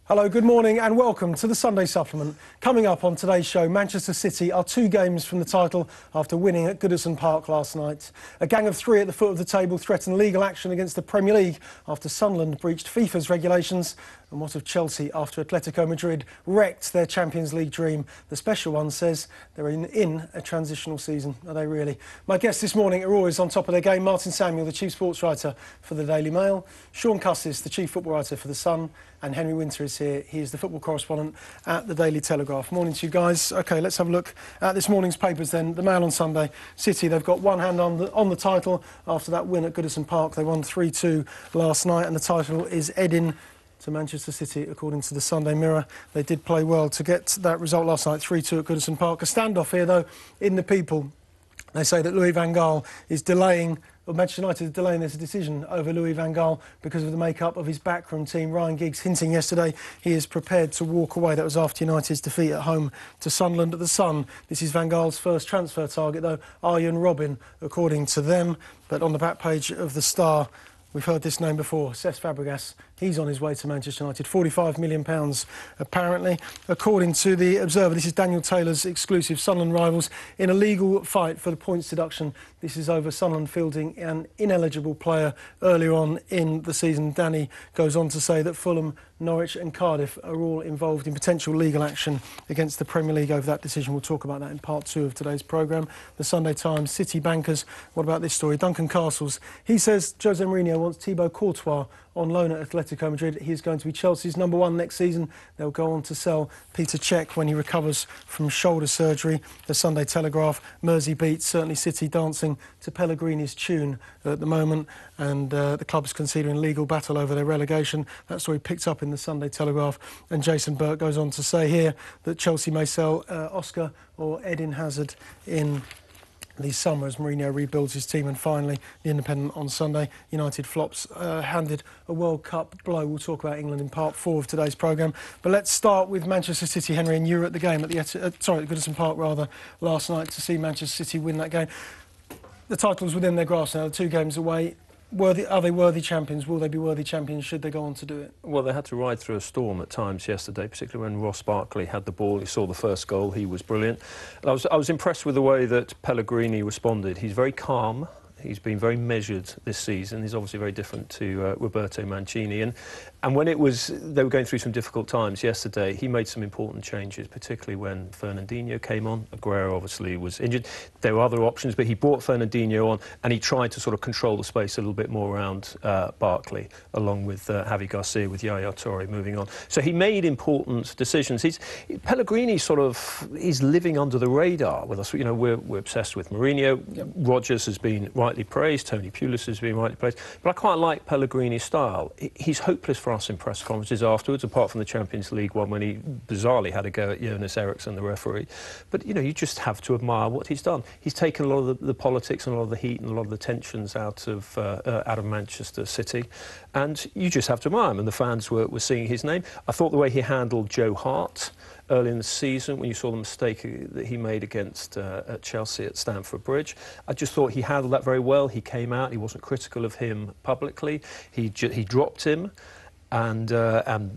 Hello, good morning and welcome to the Sunday Supplement. Coming up on today's show, Manchester City are 2 games from the title after winning at Goodison Park last night. A gang of 3 at the foot of the table threaten legal action against the Premier League after Sunderland breached FIFA's regulations. And what of Chelsea after Atletico Madrid wrecked their Champions League dream? The special one says they're in a transitional season. Are they really? My guests this morning are always on top of their game. Martin Samuel, the chief sports writer for the Daily Mail. Sean Custis, the chief football writer for the Sun. And Henry Winter is here. He is the football correspondent at the Daily Telegraph. Morning to you guys. OK, let's have a look at this morning's papers then. The Mail on Sunday. City, they've got one hand on the title after that win at Goodison Park. They won 3-2 last night and the title is heading to Manchester City, according to the Sunday Mirror. They did play well to get that result last night, 3-2 at Goodison Park. A standoff here, though, in the People. They say that Louis van Gaal is delaying, or Manchester United is delaying this decision over Louis van Gaal because of the makeup of his backroom team. Ryan Giggs hinting yesterday he is prepared to walk away. That was after United's defeat at home to Sunderland. At the Sun, this is van Gaal's first transfer target, though, Arjen Robben, according to them. But on the back page of the Star, we've heard this name before, Cesc Fabregas. He's on his way to Manchester United. £45 million, apparently. According to the Observer, this is Daniel Taylor's exclusive. Sunderland rivals in a legal fight for the points deduction. This is over Sunderland fielding an ineligible player earlier on in the season. Danny goes on to say that Fulham, Norwich and Cardiff are all involved in potential legal action against the Premier League over that decision. We'll talk about that in part 2 of today's programme. The Sunday Times, City bankers. What about this story? Duncan Castles. He says Jose Mourinho wants Thibaut Courtois on loan at Atletico Madrid. He is going to be Chelsea's #1 next season. They'll go on to sell Peter Cech when he recovers from shoulder surgery. The Sunday Telegraph, Mersey beats certainly City dancing to Pellegrini's tune at the moment, and the club's considering legal battle over their relegation. That story picked up in the Sunday Telegraph, and Jason Burke goes on to say here that Chelsea may sell Oscar or Eden Hazard in the summer as Mourinho rebuilds his team. And finally, the Independent on Sunday, United flops, handed a World Cup blow. We'll talk about England in part 4 of today's programme. But let's start with Manchester City, Henry, and you were at the game at the at Goodison Park last night to see Manchester City win that game. The title's within their grasp now, 2 games away. Are they worthy champions? Will they be worthy champions should they go on to do it? Well, they had to ride through a storm at times yesterday, particularly when Ross Barkley had the ball. He saw the first goal. He was brilliant. And I was impressed with the way that Pellegrini responded. He's very calm. He's been very measured this season. He's obviously very different to Roberto Mancini. And when they were going through some difficult times yesterday, he made some important changes, particularly when Fernandinho came on. Aguero obviously was injured. There were other options, but he brought Fernandinho on and he tried to sort of control the space a little bit more around Barkley, along with Javi Garcia, with Yaya Toure moving on. So he made important decisions. Pellegrini he's living under the radar with us. You know, we're obsessed with Mourinho. Yep. Rodgers has been rightly praised. Tony Pulis has been rightly praised. But I quite like Pellegrini's style. He's hopeless for us in press conferences afterwards, apart from the Champions League one when he bizarrely had a go at Jonas Eriksson, the referee. But, you know, you just have to admire what he's done. He's taken a lot of the politics and a lot of the heat and a lot of the tensions out of Manchester City. And you just have to admire him. And the fans were singing his name. I thought the way he handled Joe Hart early in the season, when you saw the mistake that he made against Chelsea at Stamford Bridge, I just thought he handled that very well. He came out, he wasn't critical of him publicly. He dropped him, and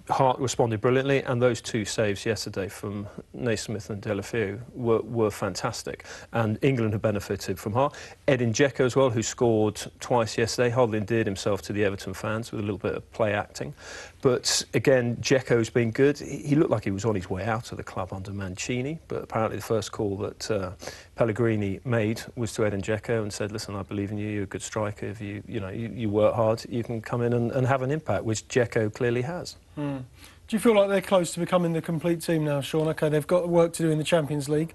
Hart responded brilliantly. And those 2 saves yesterday from Naismith and Deulofeu were fantastic. And England have benefited from Hart. Edin Dzeko as well, who scored twice yesterday, hardly endeared himself to the Everton fans with a little bit of play acting. But again, Dzeko's been good. He looked like he was on his way out of the club under Mancini, but apparently the first call that Pellegrini made was to Edin Dzeko and said, listen, I believe in you, you're a good striker. If you work hard, you can come in and have an impact, which Dzeko clearly has. Do you feel like they're close to becoming the complete team now, Sean? OK, they've got work to do in the Champions League,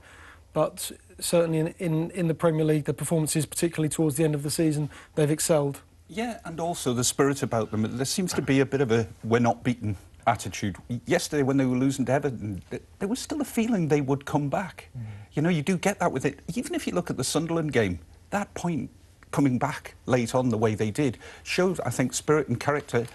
but certainly in the Premier League, the performances, particularly towards the end of the season, they've excelled. Yeah, and also the spirit about them. There seems to be a bit of a we're not beaten attitude. Yesterday, when they were losing to Everton, there was still a feeling they would come back. You know, you do get that with it. Even if you look at the Sunderland game, that point coming back late on the way they did showed, I think, spirit and character.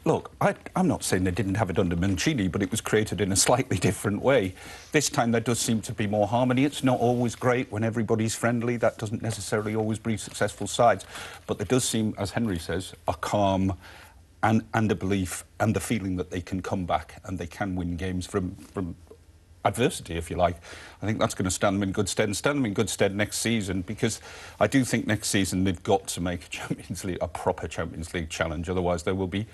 Look, I'm not saying they didn't have it under Mancini, but it was created in a slightly different way. This time there does seem to be more harmony. It's not always great when everybody's friendly. That doesn't necessarily always breed successful sides. But there does seem, as Henry says, a calm and a belief and the feeling that they can come back and they can win games from adversity, if you like. I think that's going to stand them in good stead, and stand them in good stead next season, because I do think next season they've got to make a proper Champions League challenge. Otherwise, there will be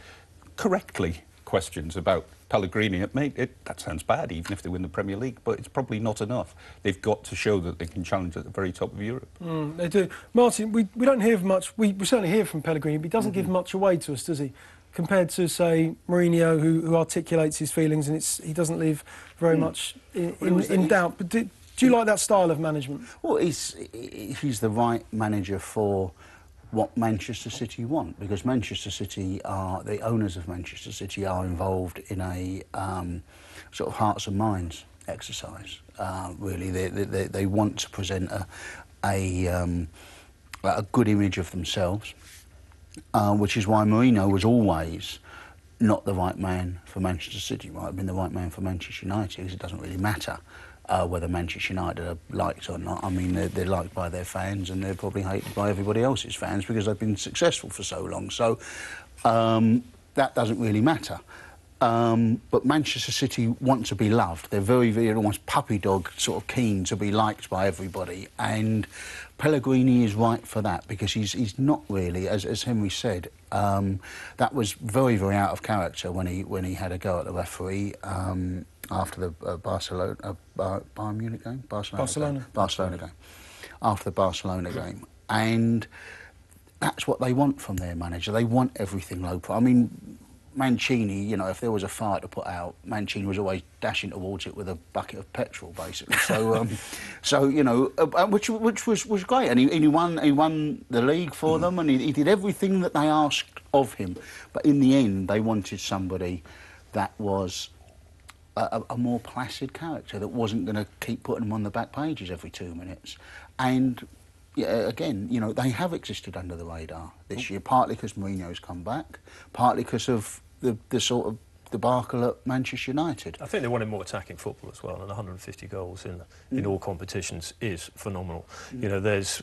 correctly questions about Pellegrini. That sounds bad, even if they win the Premier League, but it's probably not enough. They've got to show that they can challenge at the very top of Europe. They do. Martin, we don't hear much. We certainly hear from Pellegrini, but he doesn't give much away to us, does he? Compared to, say, Mourinho, who articulates his feelings, and he doesn't leave very much in doubt. But do you like that style of management? Well, he's the right manager for what Manchester City want, because Manchester City the owners of Manchester City are involved in a sort of hearts and minds exercise. Really, they want to present a good image of themselves. Which is why Mourinho was always not the right man for Manchester City. Might have been the right man for Manchester United, because it doesn't really matter whether Manchester United are liked or not. I mean, they're liked by their fans, and they're probably hated by everybody else's fans because they've been successful for so long. So that doesn't really matter. But Manchester City want to be loved. They're very, very almost puppy dog sort of keen to be liked by everybody, and Pellegrini is right for that, because he's not really, as Henry said, that was very, very out of character when he had a go at the referee after the Bayern Munich game, Barcelona game, after the Barcelona game, and that's what they want from their manager. They want everything local. I mean, Mancini, you know, if there was a fire to put out, Mancini was always dashing towards it with a bucket of petrol, basically. So, so you know, which was great, and he won the league for them, and he did everything that they asked of him. But in the end, they wanted somebody that was a more placid character, that wasn't going to keep putting them on the back pages every 2 minutes. And yeah, again, you know, they have existed under the radar this year, partly because Mourinho's come back, partly because of the sort of debacle at Manchester United. I think they wanted more attacking football as well, and 150 goals in all competitions is phenomenal. You know, there's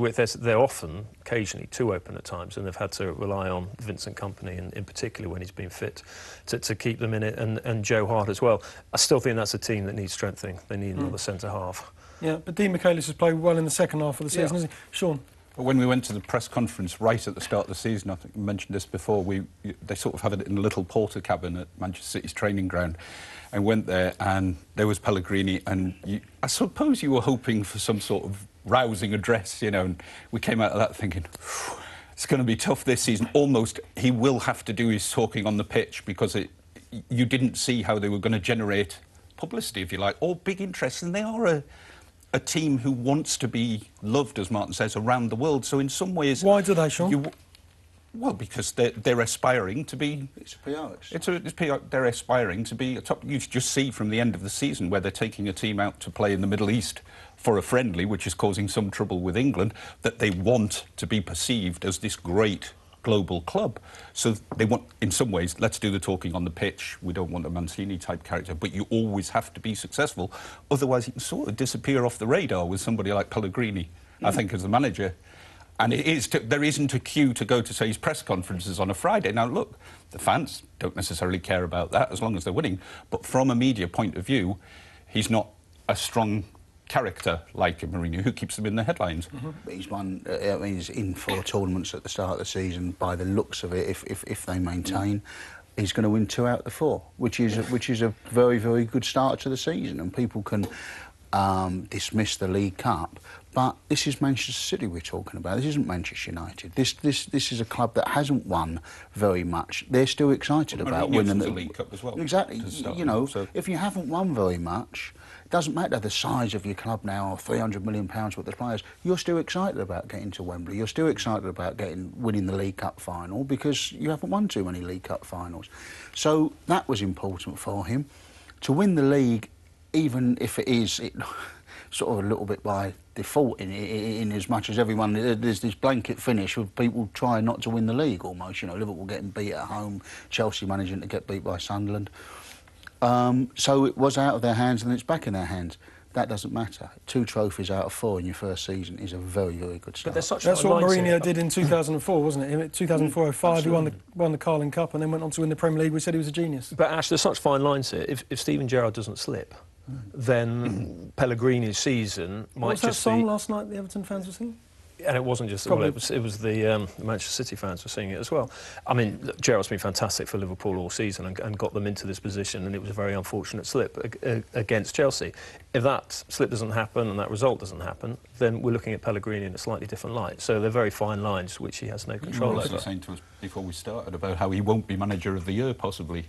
width. They're often, occasionally, too open at times, and they've had to rely on Vincent Kompany, in particular when he's been fit, to keep them in it, and Joe Hart as well. I still think that's a team that needs strengthening. They need another centre half. Yeah, but Dean Michaelis has played well in the second half of the season, hasn't he? Sean? When we went to the press conference right at the start of the season, I think we mentioned this before, they sort of have it in a little porter cabin at Manchester City's training ground, and went there, and there was Pellegrini, and I suppose you were hoping for some sort of rousing address, you know, and we came out of that thinking, it's going to be tough this season. Almost he will have to do his talking on the pitch, because you didn't see how they were going to generate publicity, if you like, or big interest, and they are a team who wants to be loved, as Martin says, around the world. So in some ways... Why do they, Sean? Well, because they're aspiring to be... It's a PR. It's PR. They're aspiring to be a top... You just see from the end of the season where they're taking a team out to play in the Middle East for a friendly, which is causing some trouble with England, that they want to be perceived as this great global club. So they want, in some ways, let's do the talking on the pitch. We don't want a Mancini-type character, but you always have to be successful. Otherwise, you can sort of disappear off the radar with somebody like Pellegrini, I think, as the manager. And there isn't a queue to go to, say, his press conferences on a Friday. Now, look, the fans don't necessarily care about that as long as they're winning. But from a media point of view, he's not a strong character like Mourinho, who keeps them in the headlines. But he's won. I mean, he's in 4 tournaments at the start of the season. By the looks of it, if they maintain, he's going to win 2 out of the 4, which is a very, very good start to the season. And people can dismiss the League Cup, but this is Manchester City we're talking about. This isn't Manchester United. This is a club that hasn't won very much. They're still excited about winning the League Cup as well. Exactly. You know, if you haven't won very much, it doesn't matter the size of your club now, or £300 million worth of players. You're still excited about getting to Wembley. You're still excited about winning the League Cup final, because you haven't won too many League Cup finals. So that was important for him to win the league, even if it is sort of a little bit by default, in as much as everyone, there's this blanket finish with people trying not to win the league almost. You know, Liverpool getting beat at home, Chelsea managing to get beat by Sunderland. So it was out of their hands, and it's back in their hands. that doesn't matter. 2 trophies out of 4 in your first season is a very, very good start. But there's such That's fine what lines Mourinho here. did in 2004, wasn't it? In 2004-05, he won the Carling Cup and then went on to win the Premier League. We said he was a genius. But Ash, there's such fine lines here. If Steven Gerrard doesn't slip, then Pellegrini's season might What's that just song be... last night the Everton fans were singing? And it wasn't just... Probably. Well, it was the Manchester City fans were singing it as well. I mean, look, Gerrard's been fantastic for Liverpool all season and got them into this position, and it was a very unfortunate slip against Chelsea. If that slip doesn't happen and that result doesn't happen, then we're looking at Pellegrini in a slightly different light. So they're very fine lines which he has no control over. You were saying to us before we started about how he won't be manager of the year, possibly,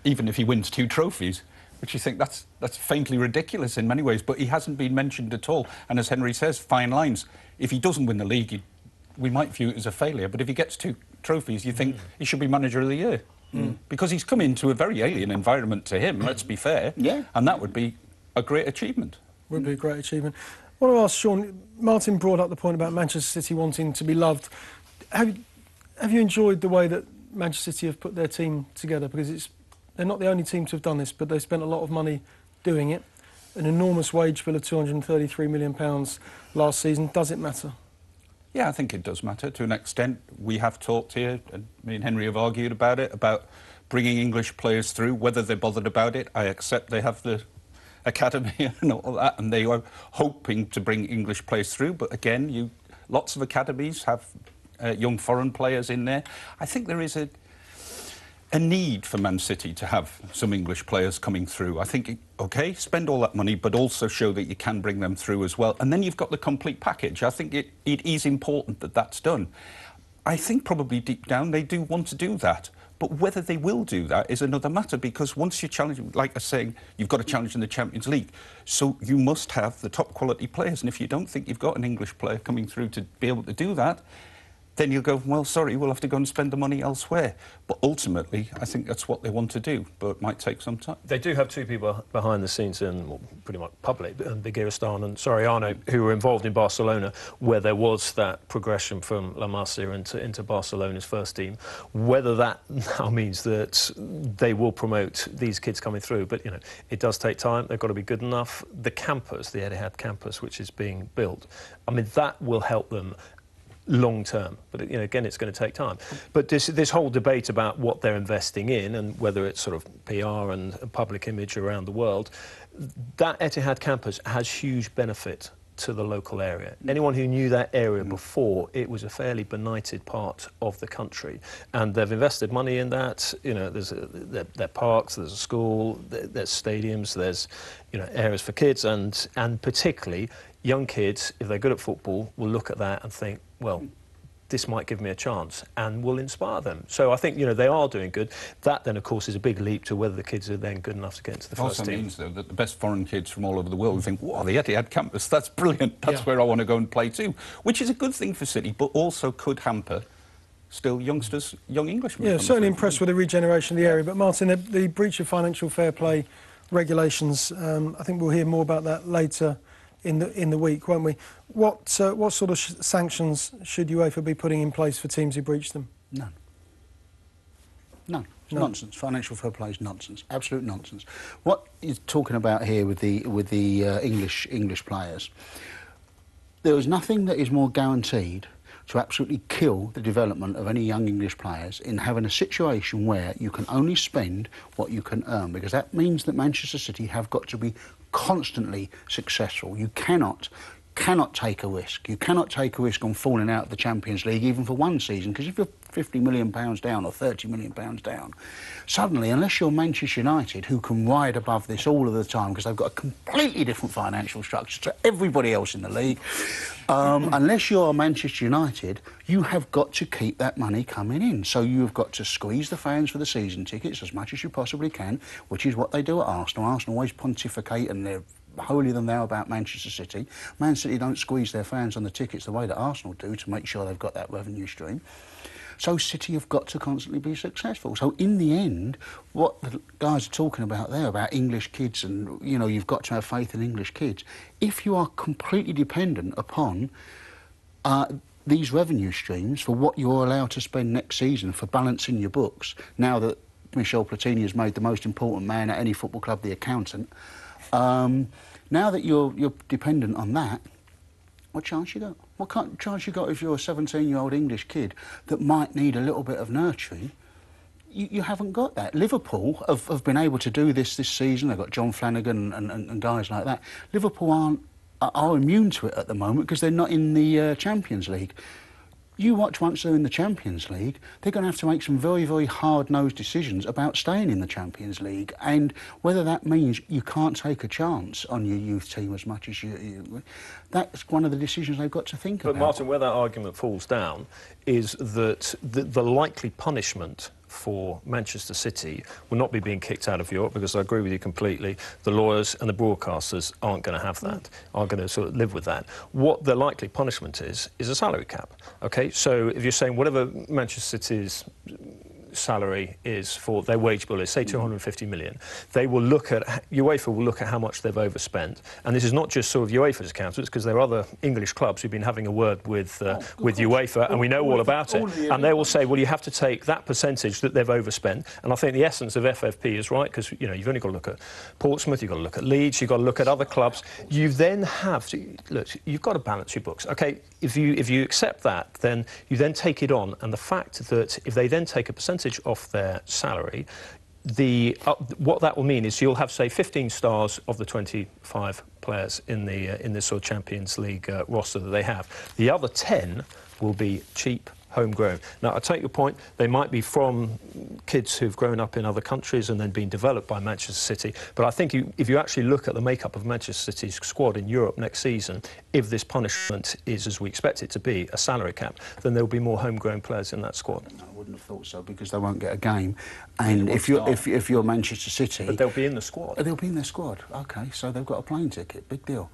even if he wins 2 trophies. Which you think that's faintly ridiculous in many ways, but he hasn't been mentioned at all. And as Henry says, fine lines. If he doesn't win the league, we might view it as a failure. But if he gets 2 trophies, you think he should be manager of the year. Because he's come into a very alien environment to him, let's be fair. Yeah. And that would be a great achievement. Would be a great achievement. I want to ask Sean, Martin brought up the point about Manchester City wanting to be loved. Have you enjoyed the way that Manchester City have put their team together? Because they're not the only team to have done this, but they spent a lot of money doing it. An enormous wage bill of £233 million last season. Does it matter? Yeah, I think it does matter to an extent. We have talked here, and me and Henry have argued about it, about bringing English players through, whether they're bothered about it. I accept they have the academy and all that, and they are hoping to bring English players through. But again, lots of academies have young foreign players in there. I think there is a need for Man City to have some English players coming through. I think, OK, spend all that money, but also show that you can bring them through as well. And then you've got the complete package. I think it is important that that's done. I think probably deep down they do want to do that. But whether they will do that is another matter, because once you challenge, like I was saying, you've got to challenge in the Champions League. So you must have the top quality players. And if you don't think you've got an English player coming through to be able to do that, then you'll go, well, sorry, we'll have to go and spend the money elsewhere. But ultimately, I think that's what they want to do, but it might take some time. They do have 2 people behind the scenes, and well, pretty much public, Begiristan and Soriano, who were involved in Barcelona, where there was that progression from La Masia into Barcelona's first team. Whether that now means that they will promote these kids coming through, but, you know, it does take time. They've got to be good enough. The campus, the Etihad campus, which is being built, I mean, that will help them long term, but you know, again, it's going to take time. But this whole debate about what they're investing in and whether it's sort of PR and public image around the world, that Etihad campus has huge benefit to the local area. Anyone who knew that area before, it was a fairly benighted part of the country, and they've invested money in that. You know, there are parks, there's a school, there's stadiums, there's, you know, areas for kids, and particularly young kids, if they're good at football, will look at that and think, well, this might give me a chance, and will inspire them. So I think, you know, they are doing good. That then, of course, is a big leap to whether the kids are then good enough to get into the first team. It also means, though, that the best foreign kids from all over the world think, wow, the Etihad campus, that's brilliant, that's where I want to go and play too, which is a good thing for City, but also could hamper still youngsters, young Englishmen. Yeah, certainly impressed with the regeneration of the area. But Martin, the breach of financial fair play regulations, I think we'll hear more about that later in the week, won't we? What sort of sanctions should UEFA be putting in place for teams who breach them? None. It's nonsense. Financial fair play is nonsense. Absolute nonsense. What you're talking about here with the English players, there is nothing that is more guaranteed to absolutely kill the development of any young English players in having a situation where you can only spend what you can earn, because that means that Manchester City have got to be constantly successful. You cannot take a risk. You cannot take a risk on falling out of the Champions League even for one season, because if you're £50 million down or £30 million down, suddenly, unless you're Manchester United, who can ride above this all of the time because they've got a completely different financial structure to everybody else in the league, unless you're Manchester United, you have got to keep that money coming in. So you've got to squeeze the fans for the season tickets as much as you possibly can, which is what they do at Arsenal. Arsenal always pontificate and they're holier than thou about Manchester City. Man City don't squeeze their fans on the tickets the way that Arsenal do to make sure they've got that revenue stream. So City have got to constantly be successful. So in the end, what the guys are talking about there, about English kids and, you know, you've got to have faith in English kids. If you are completely dependent upon these revenue streams for what you're allowed to spend next season for balancing your books, now that Michel Platini has made the most important man at any football club the accountant, Now that you're dependent on that, what chance you got? What chance you got if you're a 17-year-old English kid that might need a little bit of nurturing? You haven't got that. Liverpool have been able to do this season. They've got John Flanagan and guys like that. Liverpool are immune to it at the moment because they're not in the Champions League. You watch once they're in the Champions League, they're going to have to make some very, very hard-nosed decisions about staying in the Champions League, and whether that means you can't take a chance on your youth team as much as you that's one of the decisions they've got to think about. But Martin, where that argument falls down is that the likely punishment for Manchester City will not be being kicked out of Europe, because I agree with you completely. The lawyers and the broadcasters aren't going to have that, aren't going to sort of live with that. What the likely punishment is a salary cap. OK, so if you're saying whatever Manchester City's salary is for their wage bill is, say, 250 million, they will look at, UEFA will look at how much they've overspent, and this is not just sort of UEFA's accountants, because there are other English clubs who've been having a word with UEFA, and we know all about it, and they will say, well, you have to take that percentage that they've overspent, and I think the essence of FFP is right, because, you know, you've only got to look at Portsmouth, you've got to look at Leeds, you've got to look at other clubs. You then have to, look, you've got to balance your books. OK, if you accept that, then you then take it on, and the fact that if they then take a percentage off their salary, what that will mean is you'll have, say, 15 stars of the 25 players in this sort of Champions League roster that they have. The other 10 will be cheap, homegrown. Now, I take your point, they might be from kids who've grown up in other countries and then been developed by Manchester City, but I think if you actually look at the makeup of Manchester City's squad in Europe next season, if this punishment is, as we expect it to be, a salary cap, then there will be more homegrown players in that squad. I wouldn't have thought so, because they won't get a game. And if you're Manchester City... But they'll be in the squad. They'll be in their squad. OK, so they've got a plane ticket. Big deal.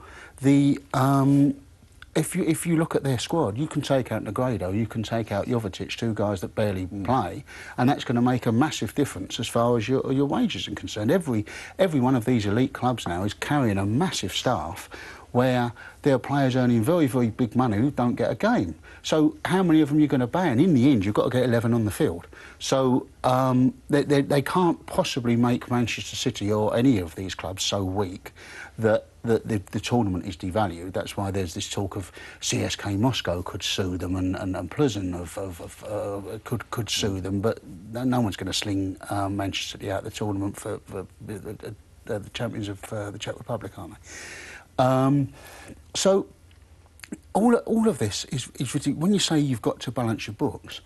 If you look at their squad, you can take out Negredo, you can take out Jovetic, two guys that barely play, and that's going to make a massive difference as far as your wages are concerned. Every one of these elite clubs now is carrying a massive staff where there are players earning very, very big money who don't get a game. So how many of them are you going to ban? In the end, you've got to get 11 on the field. So they can't possibly make Manchester City or any of these clubs so weak that the tournament is devalued. That's why there's this talk of CSK Moscow could sue them, and Plzeň could sue them, but no one's going to sling Manchester City out of the tournament for the champions of the Czech Republic, aren't they? So all of this is ridiculous. When you say you've got to balance your books,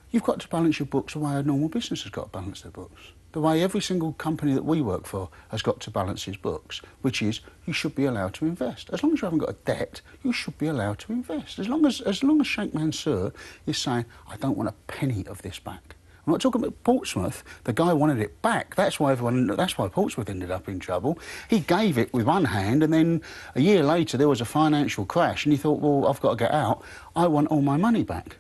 you've got to balance your books the way a normal business has got to balance their books. The way every single company that we work for has got to balance its books, which is you should be allowed to invest. As long as you haven't got a debt, you should be allowed to invest. As long as Sheikh Mansour is saying, I don't want a penny of this back. I'm not talking about Portsmouth. The guy wanted it back. That's why Portsmouth ended up in trouble. He gave it with one hand, and then a year later there was a financial crash, and he thought, well, I've got to get out. I want all my money back.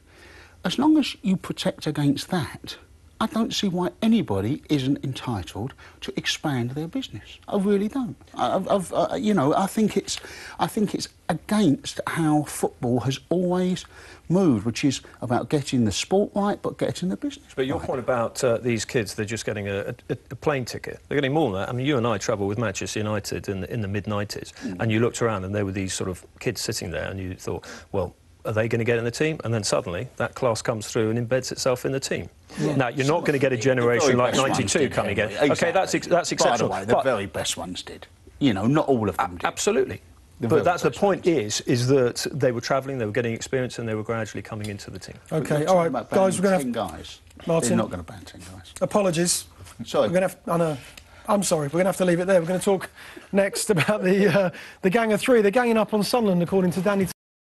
As long as you protect against that, I don't see why anybody isn't entitled to expand their business. I really don't. You know, I think it's against how football has always moved, which is about getting the sport right, but getting the business But your right. point about these kids, they're just getting a plane ticket. They're getting more than that. I mean, you and I travelled with Manchester United in the mid-90s, and you looked around and there were these sort of kids sitting there, and you thought, well, are they going to get in the team? And then suddenly that class comes through and embeds itself in the team. Yeah. Now, you're not going to get a generation like 92 coming in. Exactly. OK, that's exceptional. By the way, the very best ones did. You know, not all of them did. Absolutely. But that's the point is that they were travelling, they were getting experience, and they were gradually coming into the team. OK, all right, guys, we're going to have... guys. Martin. They're not going to ban 10 guys. Apologies. Sorry. We're going to have... I know. I'm sorry, we're going to have to leave it there. We're going to talk next about the gang of three. They're ganging up on Sunderland, according to Danny...